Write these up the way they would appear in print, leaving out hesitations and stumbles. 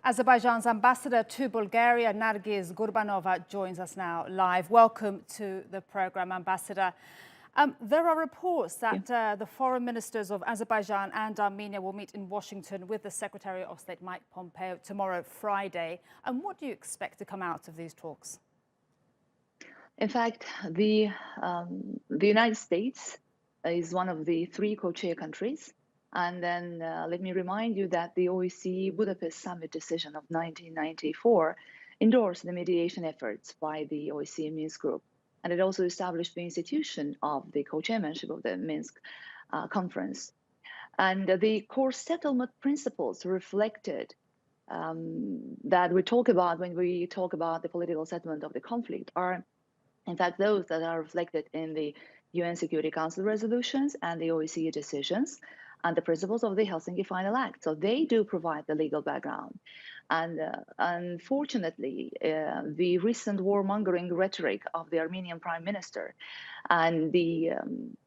Azerbaijan's ambassador to Bulgaria, Nargiz Gurbanova, joins us now live. Welcome to the program, Ambassador. There are reports that the foreign ministers of Azerbaijan and Armenia will meet in Washington with the Secretary of State Mike Pompeo tomorrow, Friday. And what do you expect to come out of these talks? In fact, the United States is one of the three co-chair countries. And then let me remind you that the OSCE Budapest Summit decision of 1994 endorsed the mediation efforts by the OSCE Minsk Group. And it also established the institution of the co-chairmanship of the Minsk conference. And the core settlement principles reflected that we talk about when we talk about the political settlement of the conflict are, in fact, those that are reflected in the UN Security Council resolutions and the OSCE decisions and the principles of the Helsinki Final Act. So they do provide the legal background. And unfortunately, the recent warmongering rhetoric of the Armenian Prime Minister and the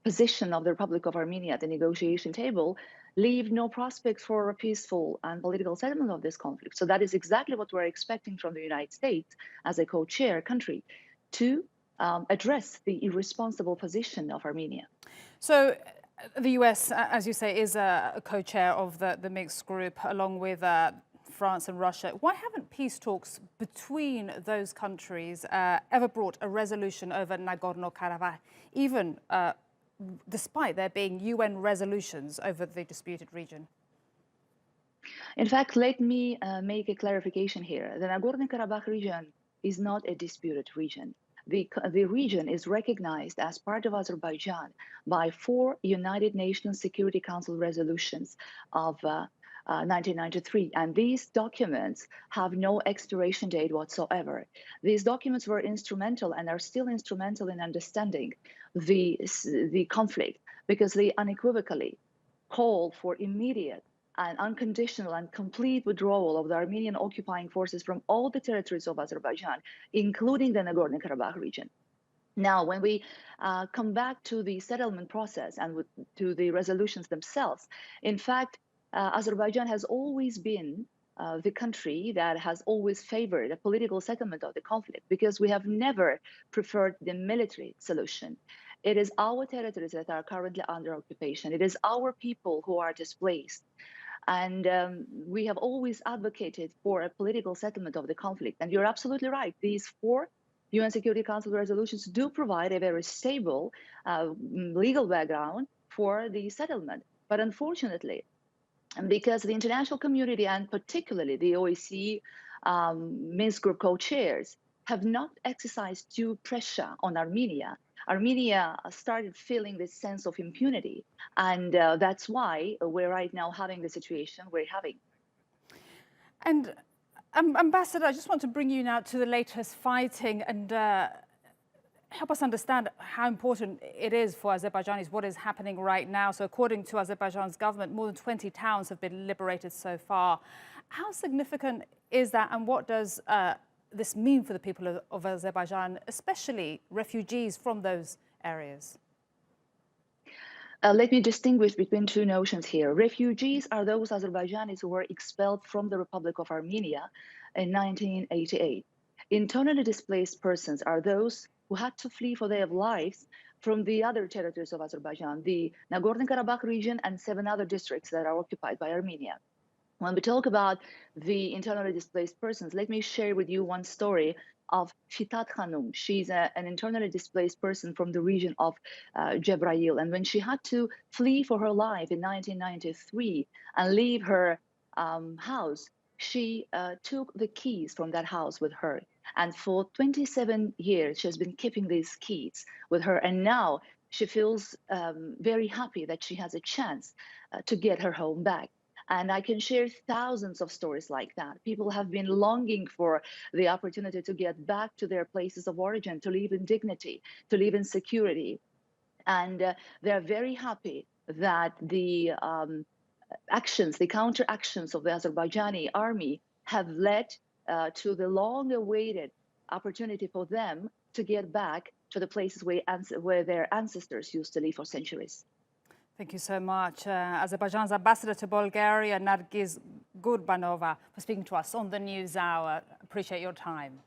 position of the Republic of Armenia at the negotiation table leave no prospects for a peaceful and political settlement of this conflict. So that is exactly what we're expecting from the United States as a co-chair country to address the irresponsible position of Armenia. So the US, as you say, is a co-chair of the Minsk group, along with France and Russia. Why haven't peace talks between those countries ever brought a resolution over Nagorno-karabakh, even despite there being UN resolutions over the disputed region? In fact, let me make a clarification here. The Nagorno-karabakh region is not a disputed region. The region is recognized as part of Azerbaijan by 4 United Nations Security Council resolutions of 1993. And these documents have no expiration date whatsoever. These documents were instrumental and are still instrumental in understanding the conflict because they unequivocally call for immediate and unconditional and complete withdrawal of the Armenian occupying forces from all the territories of Azerbaijan, including the Nagorno-Karabakh region. Now, when we come back to the settlement process and to the resolutions themselves, in fact, Azerbaijan has always been the country that has always favored a political settlement of the conflict because we have never preferred the military solution. It is our territories that are currently under occupation. It is our people who are displaced. And we have always advocated for a political settlement of the conflict. And you're absolutely right. These 4 UN Security Council resolutions do provide a very stable legal background for the settlement. But unfortunately, because the international community and particularly the OSCE Minsk Group co-chairs have not exercised due pressure on Armenia, Armenia started feeling this sense of impunity. And that's why we're right now having the situation we're having. And Ambassador, I just want to bring you now to the latest fighting and help us understand how important it is for Azerbaijanis, what is happening right now. So according to Azerbaijan's government, more than 20 towns have been liberated so far. How significant is that, and what does this mean for the people of Azerbaijan, especially refugees from those areas? Let me distinguish between 2 notions here. Refugees are those Azerbaijanis who were expelled from the Republic of Armenia in 1988. Internally displaced persons are those who had to flee for their lives from the other territories of Azerbaijan, the Nagorno-Karabakh region and 7 other districts that are occupied by Armenia. When we talk about the internally displaced persons, let me share with you one story of Fitat Khanum. She's an internally displaced person from the region of Jebrail. And when she had to flee for her life in 1993 and leave her house, she took the keys from that house with her. And for 27 years, she has been keeping these keys with her. And now she feels very happy that she has a chance to get her home back. And I can share thousands of stories like that. People have been longing for the opportunity to get back to their places of origin, to live in dignity, to live in security. And they're very happy that the actions, the counter-actions of the Azerbaijani army have led to the long-awaited opportunity for them to get back to the places where their ancestors used to live for centuries. Thank you so much. Azerbaijan's ambassador to Bulgaria, Nargiz Gurbanova, for speaking to us on the News Hour. Appreciate your time.